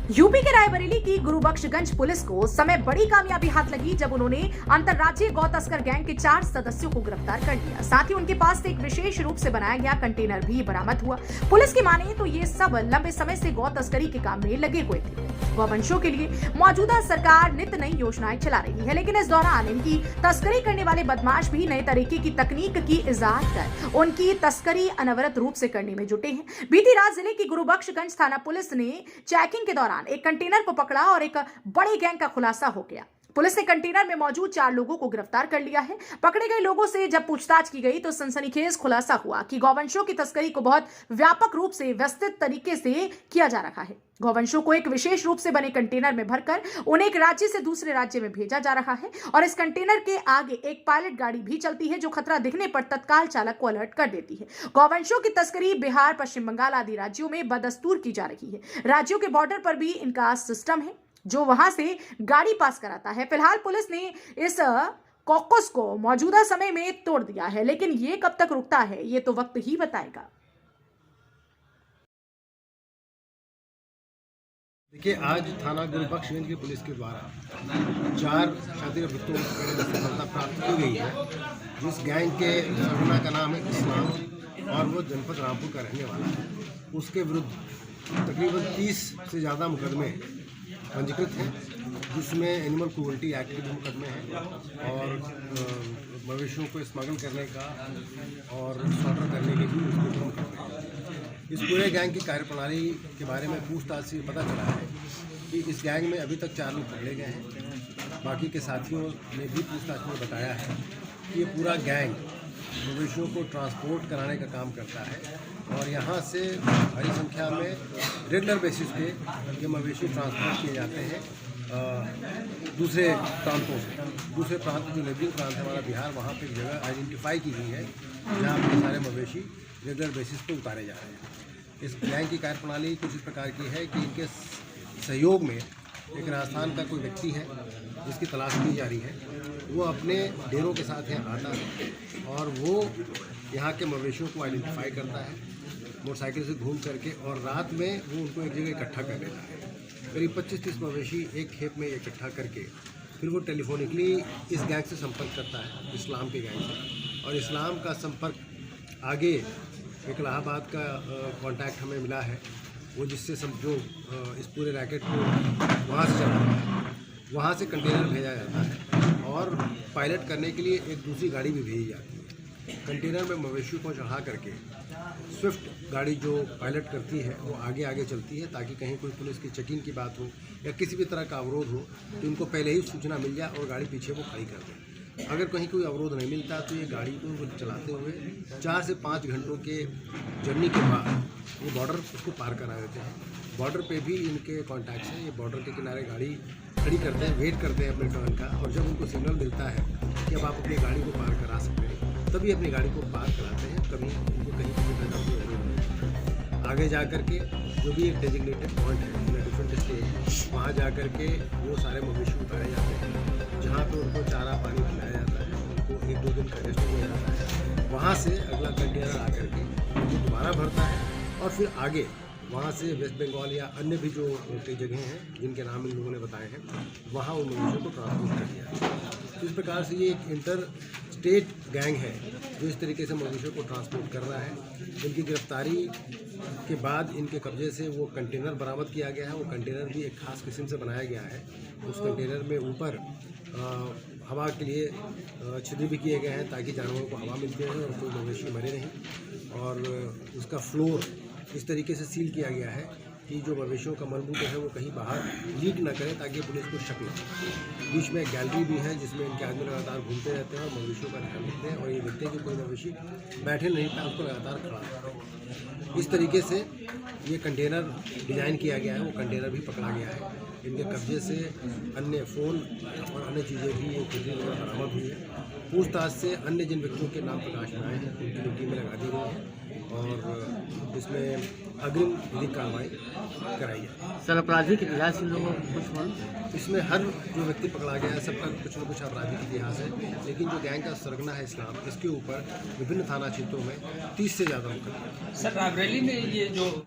UP के रायबरेली की Gurubakhshganj police को समय बड़ी कामयाबी हाथ लगी जब उन्होंने अंतर्राज्यीय गौ तस्कर गैंग के 4 सदस्यों को गिरफ्तार कर लिया। साथ ही उनके पास से एक विशेष रूप से बनाया गया कंटेनर भी बरामद हुआ। पुलिस की माने तो ये सब लंबे समय से गौ तस्करी के काम में लगे हुए थे। गौवंशों के लिए मौजूदा सरकार नित नई योजनाएं चला रही है, लेकिन इस दौरान इनकी तस्करी करने वाले बदमाश भी नए तरीके की तकनीक की इजाद कर उनकी तस्करी अनवरत रूप से करने में जुटे हैं। बीती रात जिले की गुरुबख्शगंज थाना पुलिस ने चेकिंग के दौरान एक कंटेनर को पकड़ा और एक बड़े गैंग का खुलासा हो गया। पुलिस ने कंटेनर में मौजूद 4 लोगों को गिरफ्तार कर लिया है। पकड़े गए लोगों से जब पूछताछ की गई तो सनसनीखेज खुलासा हुआ कि गौवंशों की तस्करी को बहुत व्यापक रूप से व्यवस्थित तरीके से किया जा रहा है। गौवंशों को एक विशेष रूप से बने कंटेनर में भरकर उन्हें एक राज्य से दूसरे राज्य में भेजा जा रहा है और इस कंटेनर के आगे एक पायलट गाड़ी भी चलती है जो खतरा दिखने पर तत्काल चालक को अलर्ट कर देती है। गौवंशों की तस्करी बिहार, पश्चिम बंगाल आदि राज्यों में बदस्तूर की जा रही है। राज्यों के बॉर्डर पर भी इनका सिस्टम है जो वहां से गाड़ी पास कराता है। फिलहाल पुलिस ने इस कॉकस को मौजूदा समय में तोड़ दिया है, लेकिन ये कब तक रुकता है ये तो वक्त ही बताएगा। देखिए, आज थाना गुरुबख्शगंज की पुलिस के द्वारा 4 शातिर अभियुक्तों को पकड़ने में सफलता प्राप्त की गई है। जिस गैंग के सरगना का नाम है इस्लाम और वो जनपद रामपुर का रहने वाला है, उसके विरुद्ध तकरीबन 30 से ज़्यादा मुकदमे पंजीकृत हैं, जिसमें एनिमल क्रूअल्टी एक्ट के भी मुकदमे हैं और मवेशियों को स्मगल करने का और स्लॉटर करने के भी उसके मुकदमे हैं। इस पूरे गैंग की कार्यप्रणाली के बारे में पूछताछ से पता चला है कि इस गैंग में अभी तक 4 लोग पकड़े गए हैं। बाकी के साथियों ने भी पूछताछ में बताया है कि ये पूरा गैंग मवेशियों को ट्रांसपोर्ट कराने का काम करता है और यहाँ से बड़ी संख्या में रेगुलर बेसिस पे ये मवेशी ट्रांसपोर्ट किए जाते हैं दूसरे प्रांतों से। दूसरे प्रांत जो नेबरिंग प्रांत है हमारा बिहार, वहाँ पे एक जगह आइडेंटिफाई की गई है जहाँ पे सारे मवेशी रेगुलर बेसिस पे उतारे जा रहे हैं। इस गैंग की कार्यप्रणाली कुछ इस प्रकार की है कि इनके सहयोग में एक राजस्थान का कोई व्यक्ति है जिसकी तलाश की जा रही है। वो अपने डेरों के साथ यहाँ आता है और वो यहाँ के मवेशियों को आइडेंटिफाई करता है मोटरसाइकिल से घूम करके, और रात में वो उनको एक जगह इकट्ठा कर लेता है। करीब 25-30 मवेशी एक खेप में इकट्ठा करके फिर वो टेलीफोनिकली इस गैंग से संपर्क करता है, इस्लाम के गैंग से। और इस्लाम का संपर्क आगे एक इलाहाबाद का कांटेक्ट हमें मिला है, वो जिससे समझो इस पूरे रैकेट को वहाँ से चलाता है। वहाँ से कंटेनर भेजा जाता है और पायलट करने के लिए एक दूसरी गाड़ी भी भेजी जाती है। कंटेनर में मवेशियों को चढ़ा करके स्विफ्ट गाड़ी जो पायलट करती है वो आगे आगे चलती है ताकि कहीं कोई पुलिस की चेकिंग की बात हो या किसी भी तरह का अवरोध हो तो इनको पहले ही सूचना मिल जाए और गाड़ी पीछे वो खड़ी कर दें। अगर कहीं कोई अवरोध नहीं मिलता तो ये गाड़ी को चलाते हुए 4 से 5 घंटों के जर्नी के बाद वो बॉर्डर उसको पार करा देते हैं। बॉर्डर पे भी इनके कॉन्टैक्ट्स हैं। ये बॉर्डर के किनारे गाड़ी खड़ी करते हैं, वेट करते हैं अपने टर्न का, और जब उनको सिग्नल मिलता है कि अब आप अपनी गाड़ी को पार करा सकते हैं तभी अपनी गाड़ी को पार कराते हैं। कभी उनको कहीं आगे जा कर के जो भी एक डेजिग्नेटेड पॉइंट है डिफरेंट स्टेट, वहाँ जा कर के वो सारे मवेशी उतारे जाते हैं जहाँ पे उनको चारा पानी खिलाया जाता है। उनको 1-2 दिन का रेस्ट दिया जाता है। वहाँ से अगला कंटेनर आकर के उनको दोबारा भरता है और फिर आगे वहाँ से वेस्ट बंगाल या अन्य भी जो कई जगह हैं जिनके नाम इन लोगों ने बताए हैं, वहाँ उन मवेशियों को ट्रांसपोर्ट कर दिया है। इस प्रकार से ये एक इंटर स्टेट गैंग है जो इस तरीके से मवेशियों को ट्रांसपोर्ट कर रहा है। इनकी गिरफ्तारी के बाद इनके कब्जे से वो कंटेनर बरामद किया गया है। वो कंटेनर भी एक खास किस्म से बनाया गया है। उस कंटेनर में ऊपर हवा के लिए छिद्र भी किए गए हैं ताकि जानवरों को हवा मिलती रहे और कोई मवेशी मरे नहीं। और उसका फ्लोर इस तरीके से सील किया गया है कि जो मवेशियों का मलमूत्र है वो कहीं बाहर लीक ना करे ताकि पुलिस को शक न। बीच में एक गैलरी भी है जिसमें इनके आदमी लगातार घूमते रहते हैं और मवेशियों का ध्यान रखते हैं और ये देखते हैं कि कोई मवेशी बैठे नहीं था, उसको लगातार खड़ा करते हैं। इस तरीके से ये कंटेनर डिज़ाइन किया गया है। वो कंटेनर भी पकड़ा गया है। इनके कब्जे से अन्य फ़ोन और अन्य चीज़ें भी बरामद हुई है। पूछताछ से अन्य जिन व्यक्तियों के नाम प्रकाश में आए हैं उनकी ड्यूटी में लगा दी गई है और इसमें अग्रिम विधिक कार्रवाई कराई है। सर, आपराधिक इतिहास इन लोगों को कुछ मालूम? इसमें हर जो व्यक्ति पकड़ा गया है सबका कुछ न कुछ आपराधिक इतिहास है, लेकिन जो गैंग का सरगना है इस्लाम, इसके ऊपर विभिन्न थाना क्षेत्रों में 30 से ज़्यादा मुकदमे। सर, रायबरेली में ये जो